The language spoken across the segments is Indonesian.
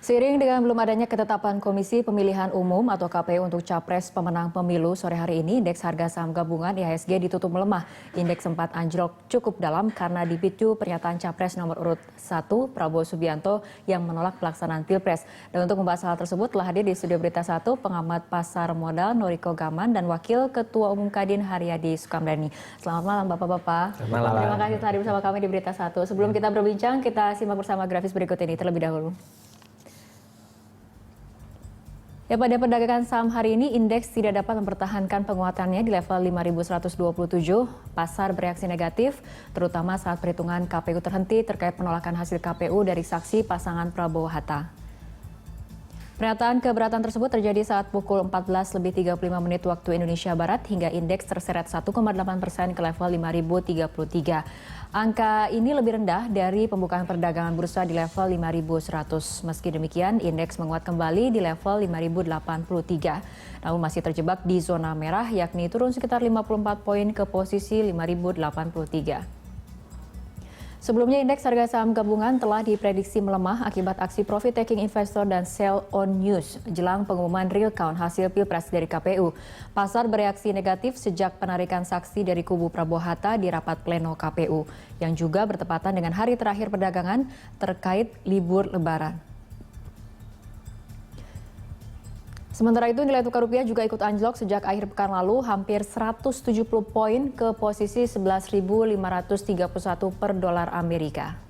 Seiring dengan belum adanya ketetapan Komisi Pemilihan Umum atau KPU untuk capres pemenang pemilu sore hari ini, indeks harga saham gabungan IHSG ditutup melemah. Indeks sempat anjlok cukup dalam karena dipicu pernyataan capres nomor urut 1 Prabowo Subianto yang menolak pelaksanaan Pilpres. Dan untuk membahas hal tersebut telah hadir di studio Berita 1 pengamat pasar modal Noriko Gaman dan Wakil Ketua Umum Kadin Haryadi Sukamdhani. Selamat malam Bapak-Bapak. Terima kasih telah hadir bersama kami di Berita 1. Sebelum kita berbincang, kita simak bersama grafis berikut ini terlebih dahulu. Ya, pada perdagangan saham hari ini, indeks tidak dapat mempertahankan penguatannya di level 5.127. Pasar bereaksi negatif, terutama saat perhitungan KPU terhenti terkait penolakan hasil KPU dari saksi pasangan Prabowo-Hatta. Pernyataan keberatan tersebut terjadi saat pukul 14.35 waktu Indonesia Barat hingga indeks terseret 1,8% ke level 5.033. Angka ini lebih rendah dari pembukaan perdagangan bursa di level 5.100. Meski demikian, indeks menguat kembali di level 5.083. Namun masih terjebak di zona merah, yakni turun sekitar 54 poin ke posisi 5.083. Sebelumnya, indeks harga saham gabungan telah diprediksi melemah akibat aksi profit-taking investor dan sell on news jelang pengumuman real count hasil Pilpres dari KPU. Pasar bereaksi negatif sejak penarikan saksi dari kubu Prabowo-Hatta di rapat pleno KPU, yang juga bertepatan dengan hari terakhir perdagangan terkait libur Lebaran. Sementara itu, nilai tukar rupiah juga ikut anjlok sejak akhir pekan lalu, hampir 170 poin ke posisi 11.531 per dolar Amerika.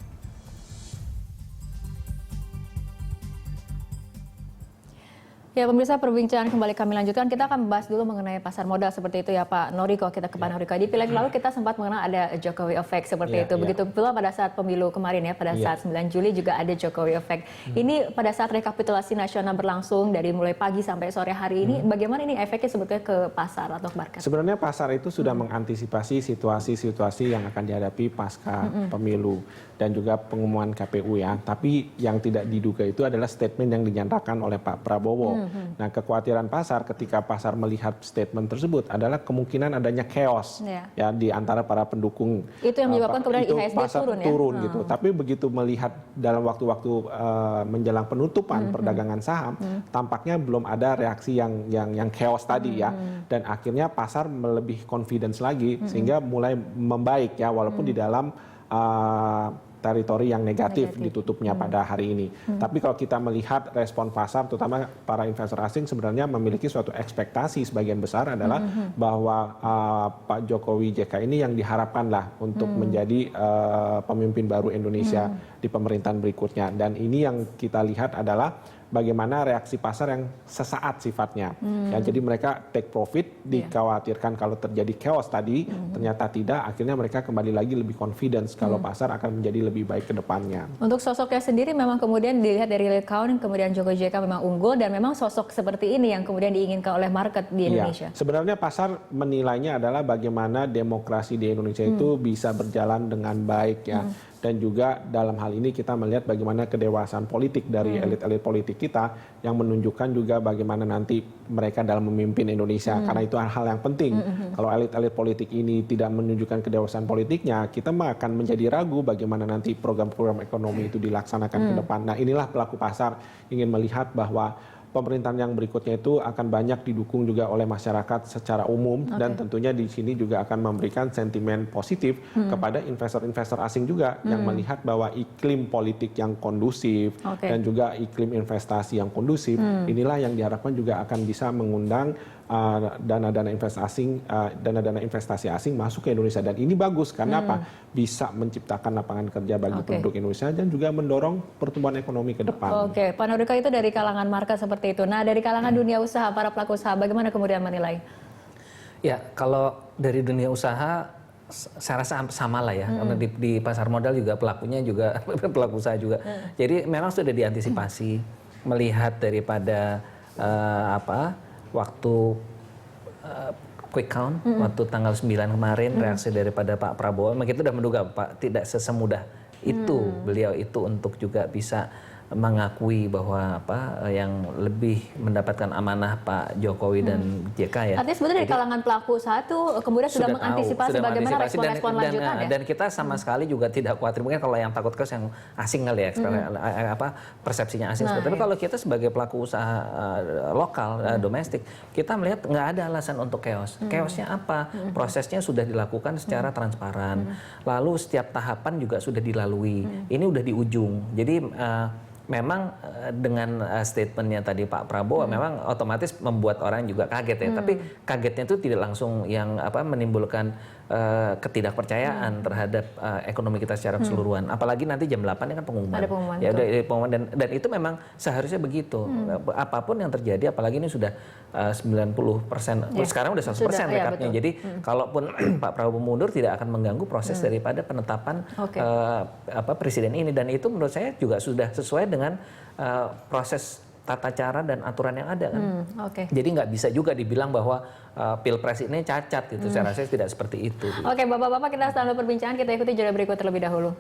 Ya, pemirsa, perbincangan kembali kami lanjutkan. Kita akan membahas dulu mengenai pasar modal seperti itu ya Pak Noriko. Kita ke Pak Noriko. Di pileg lalu kita sempat mengenal ada Jokowi Effect seperti itu. Begitu pula pada saat pemilu kemarin ya, pada saat 9 Juli juga ada Jokowi Effect. Ini pada saat rekapitulasi nasional berlangsung dari mulai pagi sampai sore hari ini, bagaimana ini efeknya sebetulnya ke pasar atau ke market? Sebenarnya pasar itu sudah mengantisipasi situasi-situasi yang akan dihadapi pasca pemilu dan juga pengumuman KPU ya. Tapi yang tidak diduga itu adalah statement yang dinyatakan oleh Pak Prabowo. Nah, kekhawatiran pasar ketika pasar melihat statement tersebut adalah kemungkinan adanya chaos ya di antara para pendukung. Itu yang menyebabkan kemudian IHSG turun gitu. Tapi begitu melihat dalam waktu-waktu menjelang penutupan perdagangan saham, tampaknya belum ada reaksi yang chaos tadi ya. Dan akhirnya pasar lebih confidence lagi sehingga mulai membaik ya, walaupun di dalam teritori yang negatif ditutupnya pada hari ini. Tapi kalau kita melihat respon pasar, terutama para investor asing sebenarnya memiliki suatu ekspektasi sebagian besar adalah bahwa Pak Jokowi JK ini yang diharapkan lah untuk menjadi pemimpin baru Indonesia di pemerintahan berikutnya. Dan ini yang kita lihat adalah bagaimana reaksi pasar yang sesaat sifatnya. Ya, jadi mereka take profit, dikhawatirkan kalau terjadi chaos tadi, ternyata tidak, akhirnya mereka kembali lagi lebih confidence kalau pasar akan menjadi lebih baik ke depannya. Untuk sosoknya sendiri memang kemudian dilihat dari real count, kemudian Jokowi JK memang unggul dan memang sosok seperti ini yang kemudian diinginkan oleh market di Indonesia. Sebenarnya pasar menilainya adalah bagaimana demokrasi di Indonesia itu bisa berjalan dengan baik ya. Dan juga dalam hal ini kita melihat bagaimana kedewasaan politik dari elit-elit politik kita yang menunjukkan juga bagaimana nanti mereka dalam memimpin Indonesia. Karena itu hal yang penting. Kalau elit-elit politik ini tidak menunjukkan kedewasaan politiknya, kita akan menjadi ragu bagaimana nanti program-program ekonomi itu dilaksanakan ke depan. Nah, inilah pelaku pasar ingin melihat bahwa pemerintahan yang berikutnya itu akan banyak didukung juga oleh masyarakat secara umum dan tentunya di sini juga akan memberikan sentimen positif kepada investor-investor asing juga yang melihat bahwa iklim politik yang kondusif dan juga iklim investasi yang kondusif, inilah yang diharapkan juga akan bisa mengundang dana-dana investasi asing masuk ke Indonesia. Dan ini bagus karena apa? Bisa menciptakan lapangan kerja bagi penduduk Indonesia dan juga mendorong pertumbuhan ekonomi ke depan. Oke, Pak Noriko, itu dari kalangan market seperti itu. Nah, dari kalangan dunia usaha, para pelaku usaha, bagaimana kemudian menilai? Ya, kalau dari dunia usaha, saya rasa sama lah ya. Karena di pasar modal juga pelakunya juga pelaku usaha juga. Jadi memang sudah diantisipasi melihat daripada waktu quick count, waktu tanggal 9 kemarin reaksi daripada Pak Prabowo, memang kita sudah menduga Pak tidak sesemudah itu beliau itu untuk juga bisa mengakui bahwa yang lebih mendapatkan amanah Pak Jokowi dan JK ya. Artinya sebenarnya dari kalangan pelaku usaha itu kemudian sudah mengantisipasi bagaimana respon-respon lanjutan ya? Dan kita sama sekali juga tidak khawatir. Mungkin kalau yang takut keos yang asing kali ya, persepsinya asing. Tapi kalau kita sebagai pelaku usaha lokal, domestik, kita melihat nggak ada alasan untuk chaos. Chaosnya apa? Prosesnya sudah dilakukan secara transparan. Lalu setiap tahapan juga sudah dilalui. Ini udah di ujung. Jadi memang dengan statementnya tadi Pak Prabowo memang otomatis membuat orang juga kaget ya. Tapi kagetnya itu tidak langsung yang menimbulkan ketidakpercayaan terhadap ekonomi kita secara keseluruhan. Apalagi nanti jam 8 ini kan pengumuman. Ada pengumuman. Ya, ada pengumuman dan itu memang seharusnya begitu. Apapun yang terjadi, apalagi ini sudah 90%. Sekarang udah 100% rekapnya. Jadi kalaupun Pak Prabowo mundur tidak akan mengganggu proses daripada penetapan presiden ini, dan itu menurut saya juga sudah sesuai dengan proses tata cara dan aturan yang ada kan. Jadi nggak bisa juga dibilang bahwa pilpres ini cacat gitu. Saya rasa tidak seperti itu. Oke, Bapak-bapak, kita sambil perbincangan, kita ikuti jeda berikut terlebih dahulu.